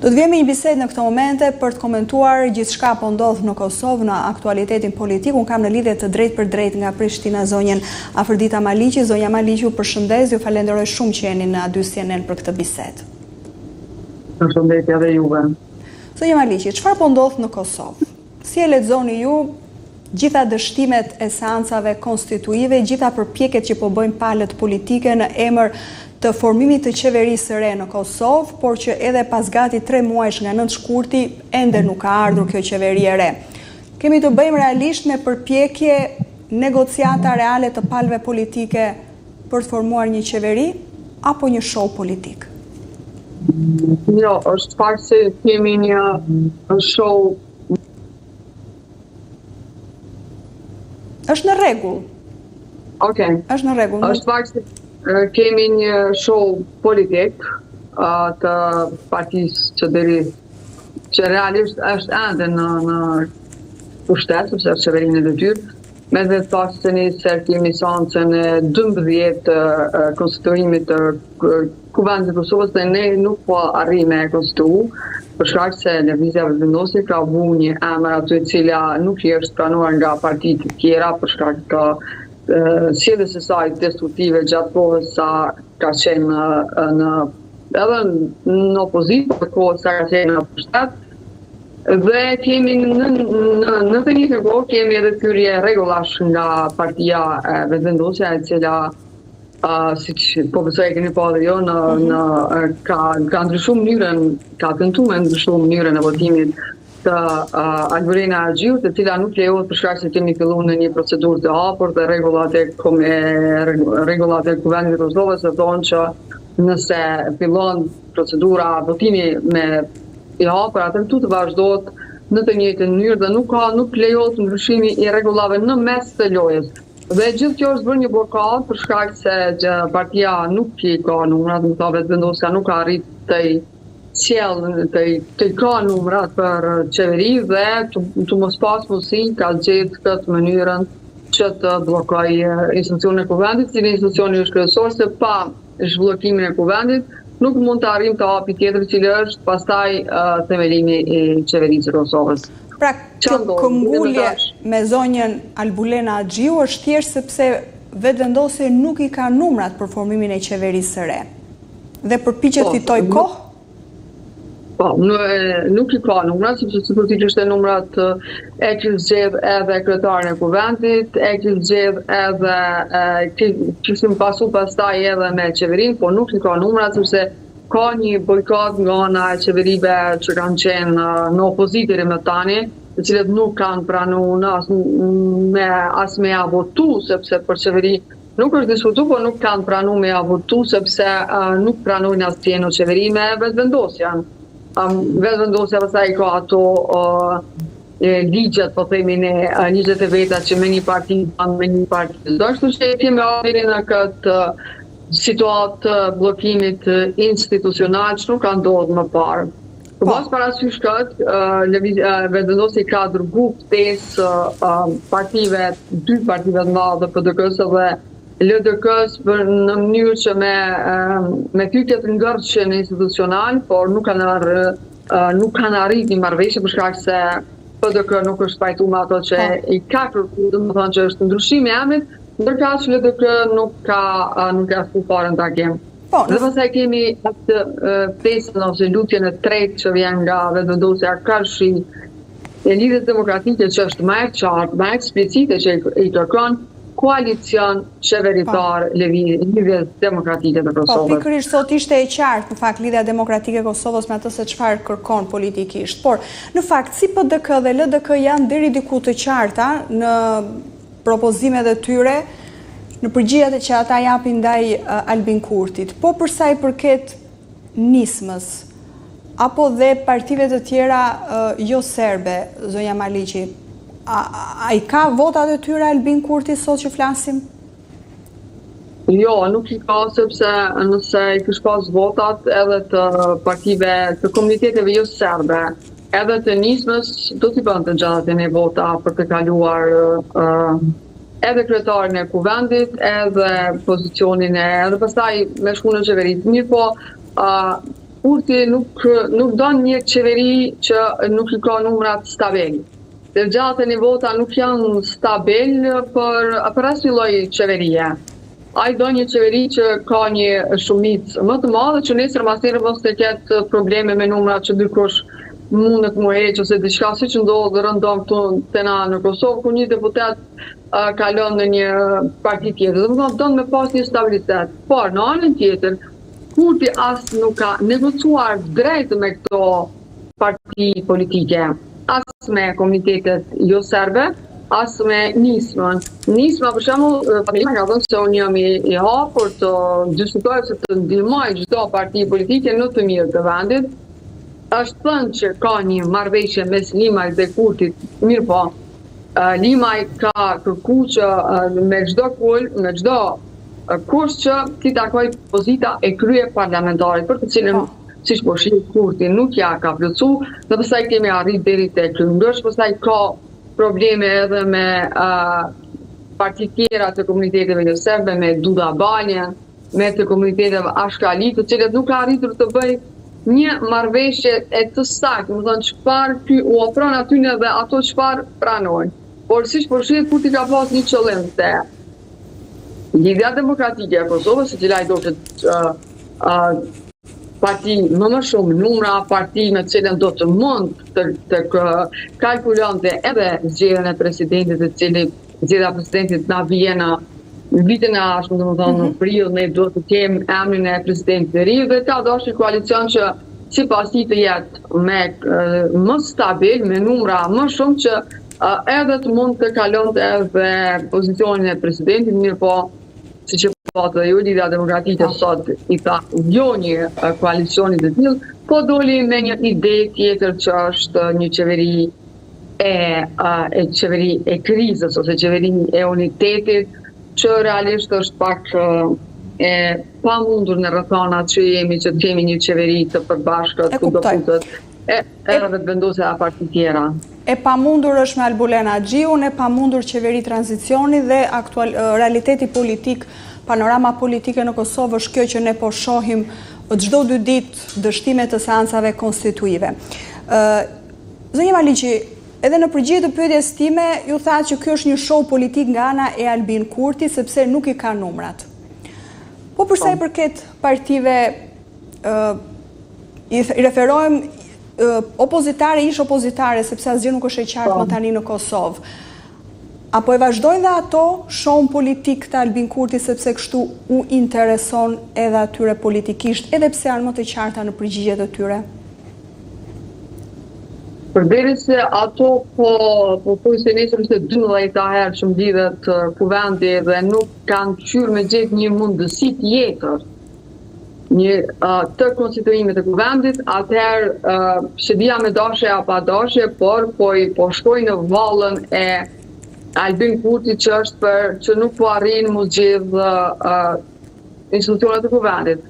Do të vjemi një bisedë në këto momente për të komentuar gjithçka po ndodh në Kosovë në aktualitetin politik. Unë kam në lidhje të drejt për drejt nga Prishtina zonjën Afërdita Maliqi. Zonja Maliqi, ju përshëndes, ju falenderoj shumë që jeni në A2 CNN për këtë bisedë. Përshëndetje dhe juve. Zonja Maliqi, çfarë po ndodh në Kosovë? Si e lexoni ju gjitha dështimet e seancave konstituive, gjitha përpjekjet që po bëjnë palët politike në emër të formimit të qeverisë së re në Kosovë, por që edhe pas gati 3 muajsh nga 9 shkurti, ende nuk ka ardhur kjo qeveri e re. Kemi të bëjmë realisht me përpjekje negociata reale të palëve politike për të formuar një qeveri, apo një show politik? Jo, është fakt se kemi një show. Është në rregull. Okej. Është në rregull. Është fakt se kemi një show politik të partisë që realisht është ende në pushtet, sepse është qeverinë e detyrë, me dhe të pasë se një kemi seancën e 12 të konstituimit të Kuvendit të Kosovës dhe ne nuk po arrijmë me konstituu, për shkak se lëvizja vendosje ka vu një emër aty e cila nuk i është pranuar nga partitë të tjera për shkak të sjelljes së saj destruktive gjatë kohës sa ka qenë edhe në opozitë, për kohës sa ka qenë në pushtet. Dhe kemi në të njëjtën kohë kemi edhe thyrje rregullash nga partia vendosja e cila siç po besoj e keni pa dhe jo ka ndryshuar mënyrën, ka tentuar të ndryshojë mënyrën e votimit të Alburena Agjiut, e cila nuk lejohet për shkak se kemi filluar në një procedurë të hapur dhe rregullat e Kuvendit të Kosovës thonë që nëse fillon procedura votimi me i hapur, atëherë të vazhdohet në të njëjtën mënyrë dhe nuk lejohet ndryshimi i rregullave në mes të lojës. Dhe gjithë kjo është bërë një blokadë për shkak se partia nuk i ka numrat, më thave vendosja nuk ka arrit të ka numrat për qeveri dhe të mos pas mundësi ka gjetë këtë mënyrën që të blokoj institucionin e Kuvendit, si institucioni është kryesor, se pa zhbllokimin e Kuvendit nuk mund të arrijmë të hapi tjetër, cili është pastaj themelimi i qeverisë së Kosovës. Pra, kjo këmbgulje me zonjën Albulena Agjiu është thjesht sepse vetëvendosja nuk i ka numrat për formimin e qeverisë së re dhe përpiqet fitoj kohë? Po, nuk i ka numrat, sepse sigurisht ishte numrat e zgjedh edhe kryetarin e Kuvendit, e zgjedh edhe kishim pasu pastaj edhe me qeverinë, po nuk i ka numrat sepse ka një bojkot nga ana e qeverive që kanë qenë në opozitë më tani, të cilët nuk kanë pranuar as me ja votu, sepse për qeveri nuk është diskutuar, por nuk kanë pranuar me ja votu sepse nuk pranojnë asnjë në qeveri me vetvendosjen. Vetvendosja pastaj ka ato ligjet, po themi ne, ligjet e veta që me një parti me një parti. Kështu që kemi arritur në këtë situatë bllokimit institucional që nuk ka ndodhur më parë. Pas parasysh këtë, vendosja ka dërguar ftesë partive, 2 partive të mëdha të PDK-s dhe LDK-s në mënyrë që me fytyrje të ngërshën institucional, por nuk kanë arritur një marrëveshje për shkak se PDK nuk është pajtuar me ato që i ka kërkuar, domethënë që është ndryshimi i emrit, ndërkaq që LDK nuk ka fare në takim. Dhe pastaj kemi atë ftesën ose lutjen e tretë që vjen nga vendosja Karshi e Lidhjes Demokratike, që është më e qartë, më eksplicite, që i kërkon koalicion qeveritar Lidhjes Demokratike të Kosovës. Po, pikërisht sot ishte e qartë në fakt Lidhja Demokratike e Kosovës me atë se çfarë kërkon politikisht, por në fakt si PDK dhe LDK janë deri diku të qarta në propozimet e tyre, në përgjigjet që ata japin ndaj Albin Kurtit, po për sa i përket nismës, apo dhe partive të tjera jo serbe, zonja Maliqi, a i ka votat e tyre Albin Kurti sot që flasim? Jo, nuk i ka, sepse nëse i kish pas votat edhe të partive, të komuniteteve jo serbe, edhe të nismës, do t'i bënte gjatë një vota për të kaluar edhe kryetarin e Kuvendit, edhe pozicionin edhe pastaj me shku në qeveri. Mirë po, Kurti nuk don një qeveri që nuk i ka numrat stabil. Dërgjatën e vota nuk janë stabil për asnjë lloj qeverie. Ai do një qeveri që ka një shumicë më të madhe që nesër masirë mos të ketë probleme me numrat që dikush mundet mu heq ose diçka siç ndodh rëndom këtu te na në Kosovë ku një deputet kalon në një parti tjetër. Domethënë don me pas një stabilitet. Por në anën tjetër Kurti as nuk ka negociuar drejt me këto parti politike, as me komunitetet jo serbe, as me nismën. Nisma për shembull, familja ka thënë se unë jam i hapur të diskutoj se të ndihmoj çdo parti politike në të mirë të vendit. Është thënë që ka një marrëveshje mes Limajt dhe Kurtit, mirë po, Limaj ka kërkuar që me çdo kurs që ti takoj pozita e krye parlamentarit, për të cilën, siç po shih Kurti, nuk ja ka plotësuar, dhe pastaj kemi arrit deri te Krymbësh, pastaj ka probleme edhe me parti tjera të komuniteteve jo serbe, me Duda Baljen, me të komuniteteve Ashkali, të cilët nuk ka arritur të bëj një marrëveshje e të saktë, do të thonë çfarë u ofron aty dhe ato çfarë pranojnë. Por siç po shih Kurti ka pas një qëllim se Lidhja Demokratike e Kosovës, e cila i do parti më shumë numra, parti me cilën do të mund të kalkulonte edhe zgjedhjen e presidentit, e cili zgjedhja e presidentit na vjen në vitin e ardhshëm, domethënë në prill ne do të kemi emrin e presidentit të ri dhe ka dashur koalicion që sipas tij të jetë më stabil, me numra më shumë që edhe të mund të kalonte edhe pozicionin e presidentit, mirë po siç e patë ju Lidhja Demokratike sot i tha jo një koalicioni të tillë, po doli me një ide tjetër që është një qeveri e krizës ose qeveri e unitetit, që realisht është pak e pamundur në rrethonat që jemi që të kemi një qeveri të përbashkët ku do futet edhe të vendosë a parti tjera. E pamundur është me Albulen Axhiun, e pamundur qeveri tranzicioni dhe realiteti politik, panorama politike në Kosovë është kjo që ne po shohim çdo 2 ditë dështime të seancave konstituive. Zonja Maliqi, edhe në përgjigje të pyetjes time, ju thatë që kjo është një show politik nga ana e Albin Kurti, sepse nuk i ka numrat. Po përsa i përket partive, i referojmë opozitare, ish opozitare, sepse asgjë nuk është e qartë më tani në Kosovë. Apo e vazhdojnë dhe ato shohun politik të Albin Kurti sepse kështu u intereson edhe atyre politikisht, edhe pse janë më të qarta në përgjigjet e tyre? Përderisa ato po se nesër se 12 herë që mblidhet kuvendi dhe nuk kanë qyrë me gjetë një mundësi tjetër të konstituimit të kuvendit, atëherë shëdia me dashje apo dashje, por po shkoj në vallën e Albin Kurti që është që nuk po arrin mu zgjedh institucionet të kuvendit.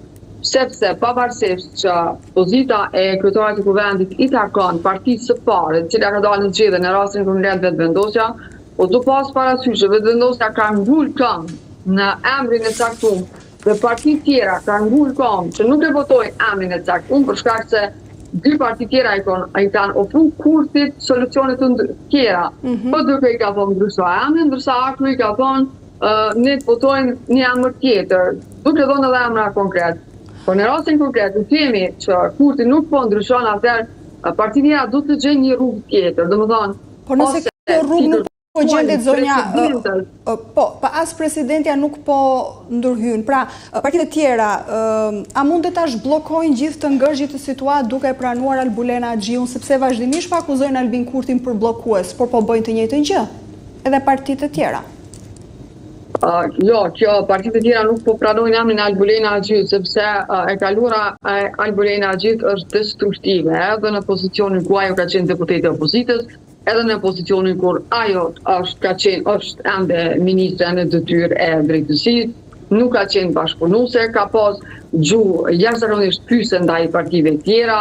Sepse pavarësisht që pozita e kryetarit të kuvendit i takon partisë së pare, e cila ka dalë në zgjedhje në rastin kur ngret vetëvendosja, po do pas parasysh që vetëvendosja ka ngul këmbë në emrin e caktuar dhe parti tjera ka ngul këmbë që nuk e votoi emrin e caktuar për shkak se 2 parti tjera i kanë ofruar Kurtit solucione të tjera. Po duke i ka thonë ndrysua emrin, ndërsa Akru i ka thonë ne të votojmë një emër tjetër, duke dhënë edhe emra konkret. Po në rastin konkret, në themi që Kurti nuk po ndryshon, atëherë parti tjera du të gjejnë një rrugë tjetër. Domethënë, po nëse kjo rrugë nuk po gjendet zonja, po, as presidentja nuk po ndërhyn. Pra, partitë tjera, a mund të tash bllokojnë gjithë të ngërgjit të situatë duke pranuar Albulen Axhiun, sepse vazhdimisht po akuzojnë Albin Kurtin për bllokues, por po bëjnë të njëjtën gjë, edhe partitë të tjera. Jo, partitë të tjera nuk po pranojnë emrin Albulen Axhiut, sepse e kaluara Albulen Axhiut është destruktive, edhe në pozicionin ku ajo ka qenë deputete opozitës, edhe në pozicionin kur ajo është ende ministre në detyrë e drejtësisë, nuk ka qenë bashkëpunuese, ka pas gjuhë jashtëzakonisht pyese ndaj partive tjera,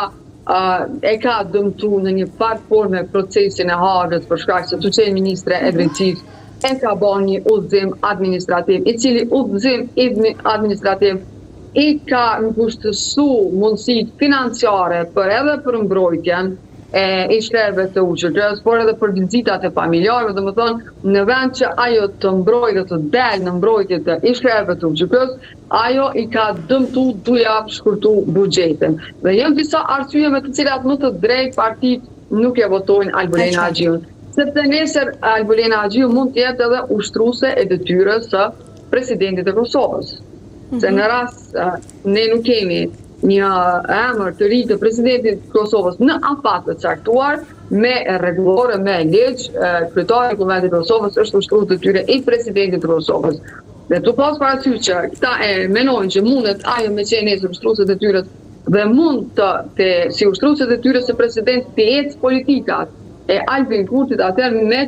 e ka dëmtuar në një farë forme procesin e Hagës për shkak se tu qenë ministre e drejtësisë, e ka bërë një udhëzim administrativ, i cili udhëzim administrativ i ka kushtësu mundësit financiare edhe për mbrojtjen e shlerëve të UÇK-s, por edhe për vizitat e familjarëve, dhe më thonë, në vend që ajo të mbrojtë të del në mbrojtje të shlerëve të UÇK-s, ajo i ka dëmtu duja shkurtu buxhetin. Dhe janë disa arsye me të cilat më të drejt partit nuk e votojnë Albulena Agjiun. Sepse nesër Albulena Agjiu mund të jetë edhe ushtruese e detyrës së presidentit të Kosovës. Se në rast ne nuk kemi një emër të ri të presidentit të Kosovës në afat të caktuar, me rregullore, me ligj, kryetari i Kuvendit të Kosovës është ushtrues detyre i presidentit të Kosovës. Dhe të pas parasysh që këta e menojnë që mundet ajo me qenë nesër ushtruese detyre dhe mund të si ushtruese detyre së presidentit të ecë politikat e Albin Kurtit, atëherë me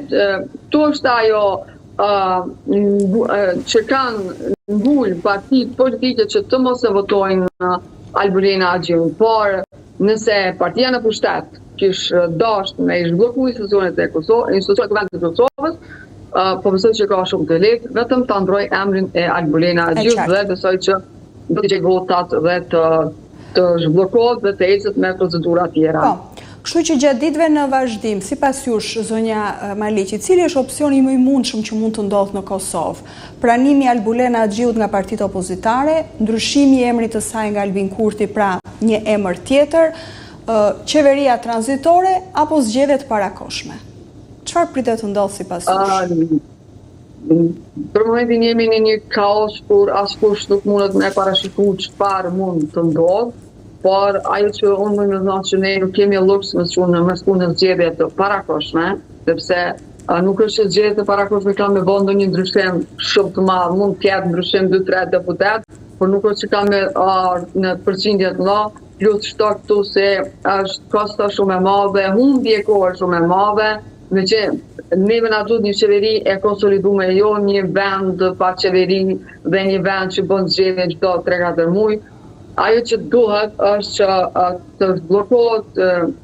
to është ajo që kanë ngull partitë politike që të mos e votojnë Albulena Agjiun, por nëse partia në pushtet kish dashur me zhblloku institucionet e Kosovës, institucionet e Kuvendit të Kosovës, po besoj që ka shumë të lehtë vetëm ta ndroj emrin e Albulena Agjiut dhe besoj që do të gjejë votat dhe të zhbllokohet dhe të ecet me procedura tjera. Kështu që gjatë ditëve në vazhdim, sipas jush, zonja Maliqi, cili është opsioni më i mundshëm që mund të ndodhë në Kosovë? Pranimi Albulena Agjiut nga partitë opozitare, ndryshimi i emrit të saj nga Albin Kurti, pra një emër tjetër, qeveria tranzitore apo zgjedhjet parakoshme? Çfarë pritet të ndodhë sipas jush? Për momentin jemi në një kaos kur askush nuk mundet me parashikuar çfarë mund të ndodhë. Por ajo që unë më thonë që ne nuk kemi luks me shku në zgjedhje të parakoshme, sepse nuk është që zgjedhje të parakoshme ka me bënë ndonjë ndryshim shumë të madh, mund të ketë ndryshim 2-3 deputet, por nuk është që ka me në përqindje të mëdha, plus shtok këtu se është kosta shumë e madhe, humbje kohë shumë e madhe, me që neve na duhet një qeveri e konsoliduar, jo një vend pa qeveri dhe një vend që bën zgjedhje çdo 3-4 muaj. Ajo që duhet është që të zhbllokohet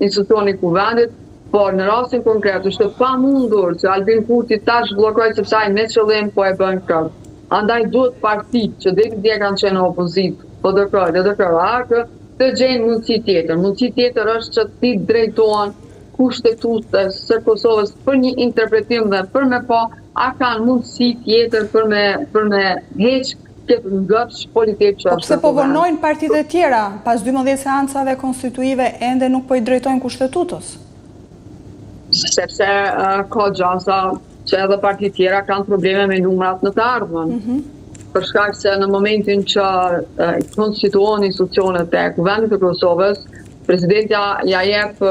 institucioni i Kuvendit, por në rastin konkret është pamundur që Albin Kurti ta zhbllokojë sepse ai me qëllim po e bën këtë. Andaj duhet partitë që deri kanë qenë në opozitë, po DKR, të gjejnë mundësi tjetër. Mundësi tjetër është që ti drejtohen kushtetues së Kosovës për një interpretim dhe për me pa a kanë mundësi tjetër për me heq Po pse po vonojnë partitë e tjera, pas 12 seancave konstituive ende nuk po i drejtojnë kushtetutës? Sepse ka gjasa që edhe partitë tjera kanë probleme me numrat në të ardhmen. Për shkak se në momentin që konstituohen institucionet e Kuvendit të Kosovës, presidentja ja jep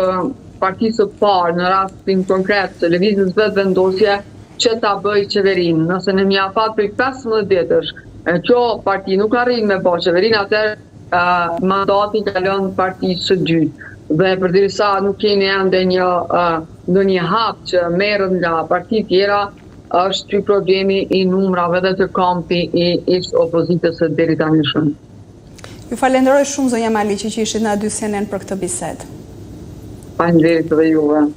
partisë së parë në rastin konkret të lëvizjes vetë vendosje që ta bëjë qeverinë. Nëse në një afat për 15 ditësh kjo parti nuk arrin me bërë qeverinë, atëherë mandati kalon partisë së dytë. Dhe përderisa nuk keni ende ndonjë hap që merret nga partitë tjera, është ky problemi i numrave dhe të kampi i opozitës së deri tani shumë. Ju falenderoj shumë zonja Maliqi që ishit në dy CNN për këtë bisedë. Faleminderit edhe juve.